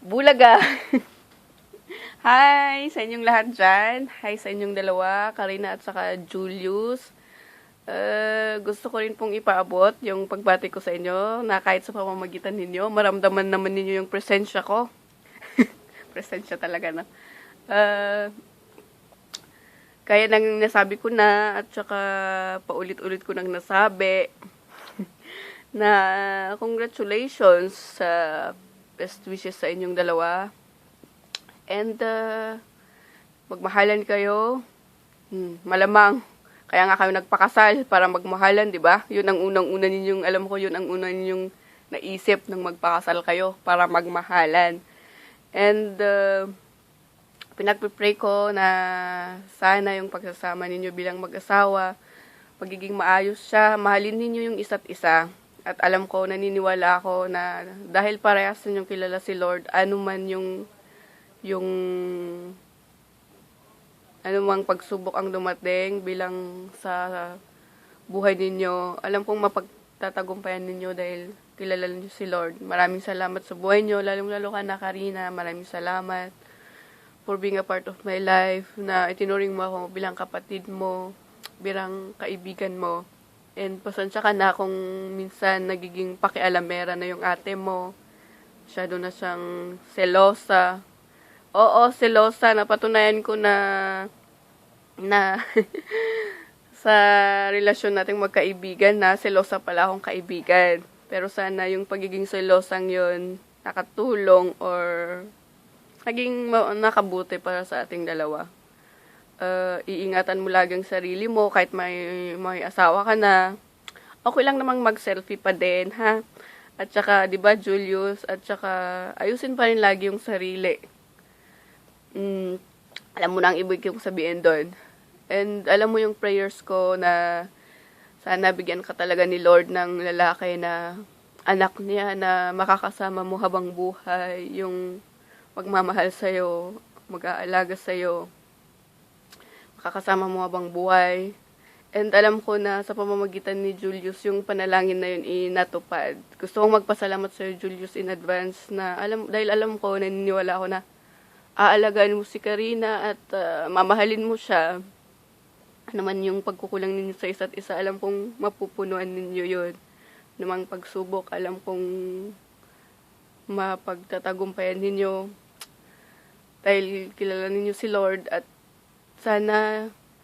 Bulaga! Hi sa inyong lahat dyan. Hi sa inyong dalawa, Karina at saka Julius. Gusto ko rin pong ipaabot yung pagbati ko sa inyo na kahit sa pamamagitan ninyo, maramdaman naman ninyo yung presensya ko. Presensya talaga na. Kaya nang nasabi ko na at saka paulit-ulit ko nang nasabi na congratulations sa best wishes sa inyong dalawa. And magmahalan kayo. Malamang. Kaya nga kayo nagpakasal para magmahalan, di ba? Yun ang unang-una ninyong, alam ko yun ang unang ninyong naisip nang magpakasal kayo para magmahalan. And pinagpipray ko na sana yung pagsasama ninyo bilang mag-asawa, pagiging maayos siya, mahalin ninyo yung isa't isa. At alam ko, naniniwala ako na dahil parehas ninyong kilala si Lord, anuman yung anumang pagsubok ang dumating bilang sa buhay ninyo, alam kong mapagtatagumpayan ninyo dahil kilala niyo si Lord. Maraming salamat sa buhay niyo, lalong-lalo ka na, Karina. Maraming salamat for being a part of my life, na itinuring mo ako bilang kapatid mo, bilang kaibigan mo. And pasensya ka na kung minsan nagiging pakialamera na yung ate mo. Masyado na siyang selosa. Oo, selosa. Napatunayan ko na sa relasyon nating magkaibigan na selosa pala akong kaibigan. Pero sana yung pagiging selosang yun nakatulong or naging nakabuti para sa ating dalawa. Iingatan mo lagi ang sarili mo kahit may asawa ka na. Okay lang namang mag-selfie pa din, ha? At saka, 'di ba, Julius, at saka ayusin pa rin lagi yung sarili. Alam mo na ang ibig kong sabihin doon. And alam mo yung prayers ko na sana bigyan ka talaga ni Lord ng lalaki na anak niya na makakasama mo habang buhay, yung magmamahal sa'yo, mag-aalaga sa'yo, makakasama mo habang buhay. And alam ko na sa pamamagitan ni Julius, yung panalangin na yun inatupad. Gusto kong magpasalamat sa Julius in advance na dahil alam ko, naniniwala ako na aalagaan mo si Karina at mamahalin mo siya. Ano man yung pagkukulang ninyo sa isa't isa, alam kong mapupunuan ninyo yun. Namang pagsubok, alam kong mapagtatagumpayan ninyo dahil kilala ninyo si Lord, at sana